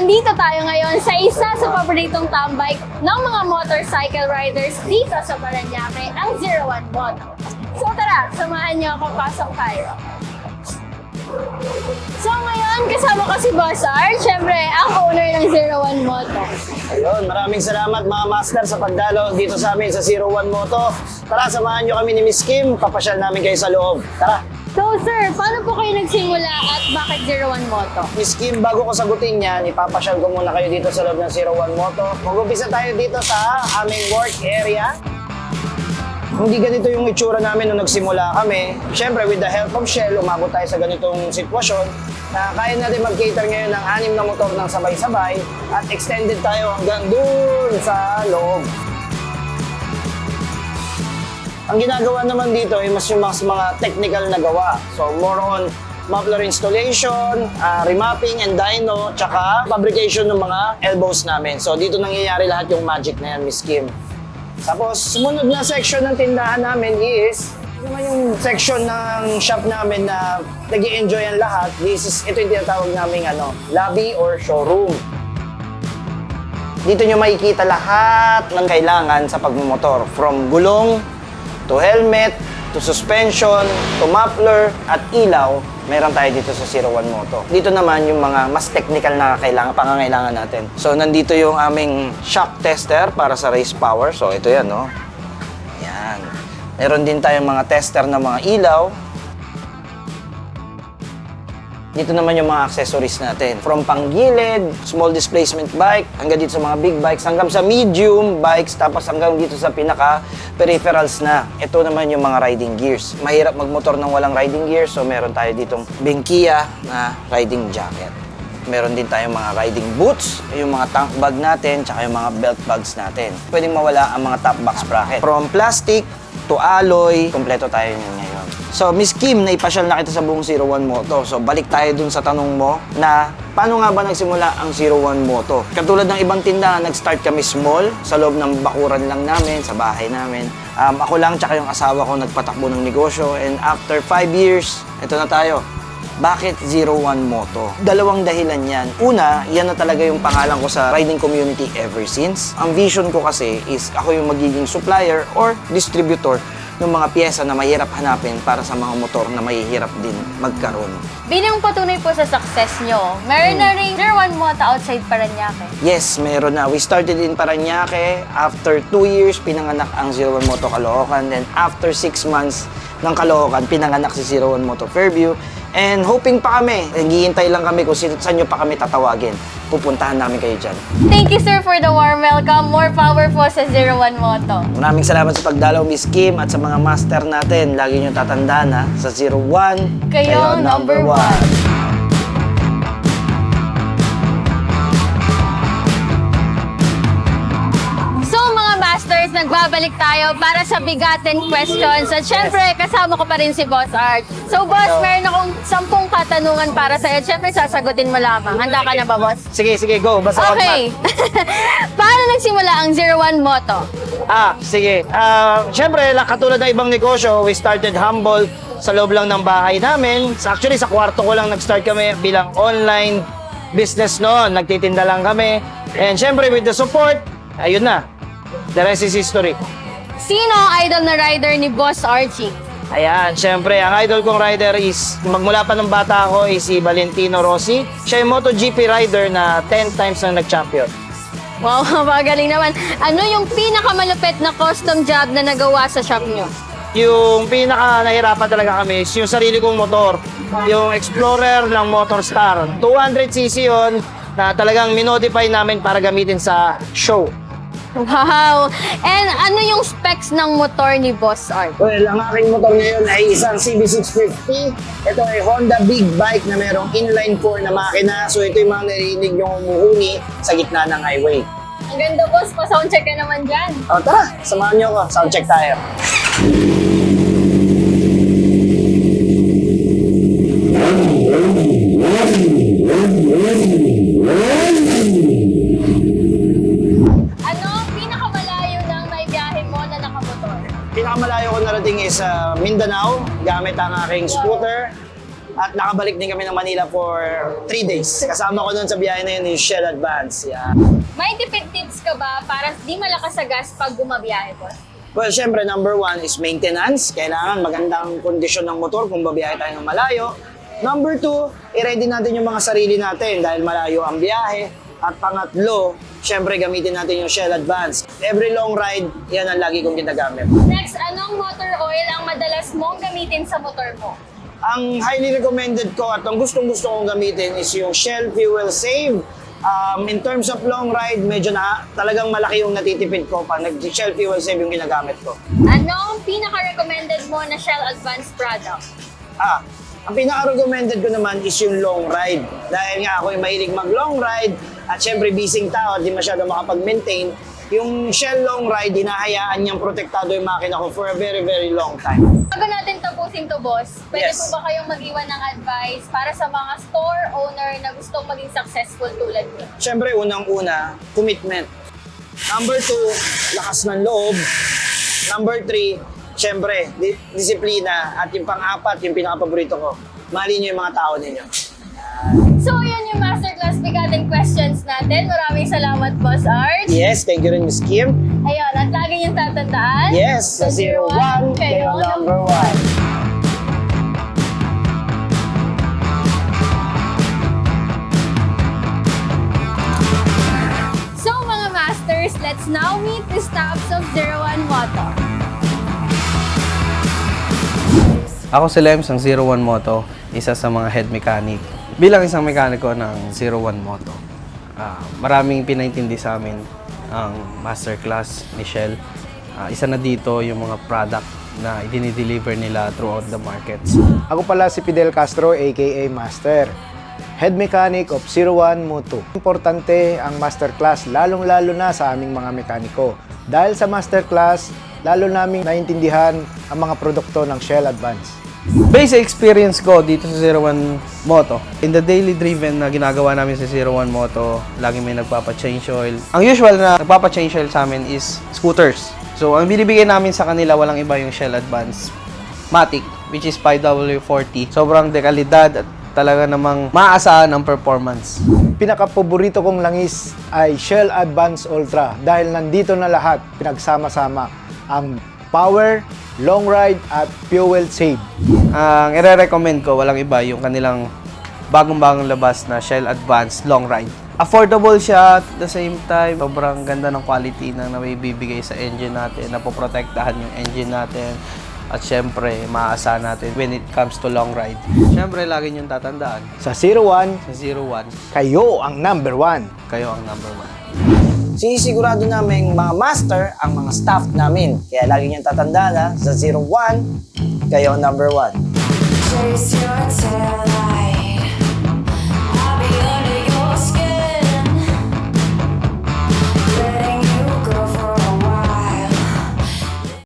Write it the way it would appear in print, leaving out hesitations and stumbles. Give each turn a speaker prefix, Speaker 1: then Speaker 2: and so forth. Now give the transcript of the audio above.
Speaker 1: andito tayo ngayon sa isa sa paboritong tambay ng mga motorcycle riders dito sa Parañaque, ang 01 Moto. So tara, samahan niyo ako, pasok tayo. So ngayon, kasama ko si Boss Art, syempre ang owner ng 01 Moto.
Speaker 2: Ayun, maraming salamat mga master sa pagdalo dito sa amin sa 01 Moto. Tara, samahan nyo kami ni Miss Kim, papasyal namin kayo sa loob. Tara!
Speaker 1: So sir, paano po kayo nagsimula at bakit 01 Moto?
Speaker 2: Miss Kim, bago ko sagutin yan, ipapasyal ko muna kayo dito sa loob ng 01 Moto. Mag-umpisa tayo dito sa aming work area. Hindi ganito yung itsura namin nung nagsimula kami. Siyempre, with the help of Shell, umabot tayo sa ganitong sitwasyon na kaya natin mag-cater ngayon ng 6 na motor ng sabay-sabay at extended tayo hanggang dun sa loob. Ang ginagawa naman dito ay mas mga technical na gawa. So, more on muffler installation, remapping and dyno, tsaka fabrication ng mga elbows namin. So, dito nangyayari lahat yung magic na yan, Miss Kim. Tapos, sumunod na section ng tindahan namin is naman yung section ng shop namin na nag-i-enjoy ang lahat. Ito yung tinatawag naming lobby or showroom. Dito nyo makikita lahat ng kailangan sa pagmumotor. From gulong, to helmet, to suspension, to muffler, at ilaw, meron tayo dito sa 01 Moto. Dito naman yung mga mas technical na pangangailangan natin. So, nandito yung aming shock tester para sa race power. So, ito yan, no? Yan. Meron din tayong mga tester na mga ilaw. Dito naman yung mga accessories natin. From panggilid, small displacement bike, hanggang dito sa mga big bikes, hanggang sa medium bikes, tapos hanggang dito sa pinaka-peripherals na. Ito naman yung mga riding gears. Mahirap magmotor ng walang riding gears, so meron tayo ditong Benkia na riding jacket. Meron din tayong mga riding boots, yung mga tank bag natin, tsaka yung mga belt bags natin. Pwedeng mawala ang mga top box bracket. From plastic to alloy, kompleto tayo ngayon. So, Miss Kim, naipasyal na kita sa buong 01 Moto. So, balik tayo dun sa tanong mo na paano nga ba nagsimula ang 01 Moto? Katulad ng ibang tindahan, nag-start kami small, sa loob ng bakuran lang namin, sa bahay namin. Ako lang, tsaka yung asawa ko nagpatakbo ng negosyo. And after 5 years, ito na tayo. Bakit 01 Moto? Dalawang dahilan yan. Una, yan na talaga yung pangalan ko sa riding community ever since. Ang vision ko kasi is ako yung magiging supplier or distributor ng mga pyesa na mahirap hanapin para sa mga motor na mahihirap din magkaroon.
Speaker 1: Bilang patunay po sa success nyo, meron na rin 01 Moto outside Parañaque.
Speaker 2: Yes, meron na. We started in Parañaque. After 2 years, pinanganak ang 01 Moto Caloocan. Then after 6 months ng Caloocan, pinanganak si 01 Moto Fairview. And hoping pa kami, naghihintay lang kami kung saan nyo pa kami tatawagin. Pupuntahan namin kayo dyan.
Speaker 1: Thank you sir for the warm welcome. More power po sa 01 Moto.
Speaker 2: Maraming salamat sa pagdalaw, Miss Kim, at sa mga master natin. Lagi nyo tatandaan ha, sa 01,
Speaker 1: Kayo number 1. Nagbabalik tayo para sa bigatin questions at syempre kasama ko pa rin si Boss Art. So Boss, meron akong 10 katanungan para sa'yo. Syempre sasagutin mo lamang. Handa ka na ba, Boss?
Speaker 2: Sige, go. Basta
Speaker 1: okay. Paano nagsimula ang 01 Moto?
Speaker 2: Sige. Syempre, katulad ng ibang negosyo, we started humble sa loob lang ng bahay namin. Actually, sa kwarto ko lang nag-start kami bilang online business noon. Nagtitinda lang kami. And syempre, with the support, ayun na. The rest is history.
Speaker 1: Sino ang idol na rider ni Boss Archie?
Speaker 2: Ayan, syempre, ang idol kong rider is, magmula pa ng bata ako, is si Valentino Rossi. Siya yung MotoGP rider na 10 times na nag-champion.
Speaker 1: Wow, magaling naman. Ano yung pinakamalupit na custom job na nagawa sa shop nyo?
Speaker 2: Yung pinaka nahirapan talaga kami is yung sarili kong motor. Yung Explorer ng Motorstar. 200cc yun na talagang minodify namin para gamitin sa show.
Speaker 1: Wow! And ano yung specs ng motor ni Boss Art?
Speaker 2: Well, ang aking motor ngayon ay isang CB650. Ito ay Honda Big Bike na merong inline 4 na makina. So ito yung mga narinig yung umuhuni sa gitna ng highway.
Speaker 1: Ang ganda, Boss. Pa-soundcheck ka naman dyan.
Speaker 2: O tara, samahan nyo ako. Soundcheck tayo. Pinakamalayo ko narating is Mindanao gamit ang aking scooter. At nakabalik din kami ng Manila for 3 days. Kasama ko doon sa biyahe na yun yung Shell Advance. Yeah.
Speaker 1: May tipid tips ka ba para di malakas sa gas pag bumabiyahe, boss?
Speaker 2: Well, syempre, number 1 is maintenance. Kailangan magandang kondisyon ng motor kung babiyahe tayo ng malayo. Number 2, i-ready natin yung mga sarili natin dahil malayo ang biyahe. At pangatlo, syempre gamitin natin yung Shell Advance. Every long ride, yan ang lagi kong ginagamit.
Speaker 1: Next, anong motor oil ang madalas mong gamitin sa motor mo?
Speaker 2: Ang highly recommended ko at ang gustong-gusto kong gamitin is yung Shell Fuel Save. In terms of long ride, medyo talagang malaki yung natitipid ko pa. Nag-Shell Fuel Save yung ginagamit ko.
Speaker 1: Anong pinaka-recommended mo na Shell Advance product?
Speaker 2: Ang pinaka-recommended ko naman is yung long ride. Dahil nga ako yung mahilig mag-long ride at syempre busy tao at di masyado makapag-maintain, yung Shell long ride, hinahayaan niyang protektado yung makina ko for a very, very long time.
Speaker 1: Bago natin tapusin to, boss, pwede
Speaker 2: Yes.
Speaker 1: po ba kayong mag-iwan ng advice para sa mga store owner na gustong maging successful tulad niyo?
Speaker 2: Syempre, unang-una, commitment. Number 2, lakas ng loob. Number 3, syempre, disiplina. At yung pang-apat, yung pinaka-paborito ko, mahalin niyo yung mga tao ninyo.
Speaker 1: So, yan yung masterclass bigating questions natin. Maraming salamat, Boss Art.
Speaker 2: Yes, thank you rin, Miss Kim.
Speaker 1: Ayun, at lagi niyong tatandaan.
Speaker 2: Yes, sa 01, kayo number 1.
Speaker 1: So, mga masters, let's now meet the staffs of 01 Moto.
Speaker 3: Ako si Lems ng 01 Moto, isa sa mga head mechanic. Bilang isang mekaniko ng 01 Moto, maraming pinaintindi sa amin ang masterclass ni Shell. Isa na dito yung mga product na i-deliver nila throughout the markets.
Speaker 4: Ako pala si Fidel Castro aka Master, Head Mechanic of 01 Moto. Importante ang masterclass lalong-lalo na sa aming mga mekaniko. Dahil sa masterclass, lalo naming naintindihan ang mga produkto ng Shell Advance.
Speaker 3: Based sa experience ko dito sa 01 Moto, in the daily driven na ginagawa namin sa 01 Moto, lagi may nagpapa-change oil. Ang usual na nagpapa-change oil sa amin is scooters. So, ang binibigay namin sa kanila, walang iba yung Shell Advance Matic, which is 5W40. Sobrang dekalidad at talaga namang maaasahan ang performance.
Speaker 4: Pinaka-paborito kong langis ay Shell Advance Ultra dahil nandito na lahat, pinagsama-sama ang power, long ride at fuel save.
Speaker 3: Ang ire-recommend ko, walang iba, yung kanilang bagong-bagong labas na Shell Advance Long Ride. Affordable siya at the same time, sobrang ganda ng quality na naibibigay sa engine natin, napoprotektahan yung engine natin. At syempre, maaasahan natin when it comes to long ride. Syempre, lagi niyong tatandaan,
Speaker 4: Sa 01,
Speaker 3: sa 01,
Speaker 4: kayo ang number 1.
Speaker 3: kayo ang number 1.
Speaker 2: Sinisigurado namin mga master ang mga staff namin. Kaya lagi niyong tatandaan sa 01, kayo ang number 1.
Speaker 5: Chase your tail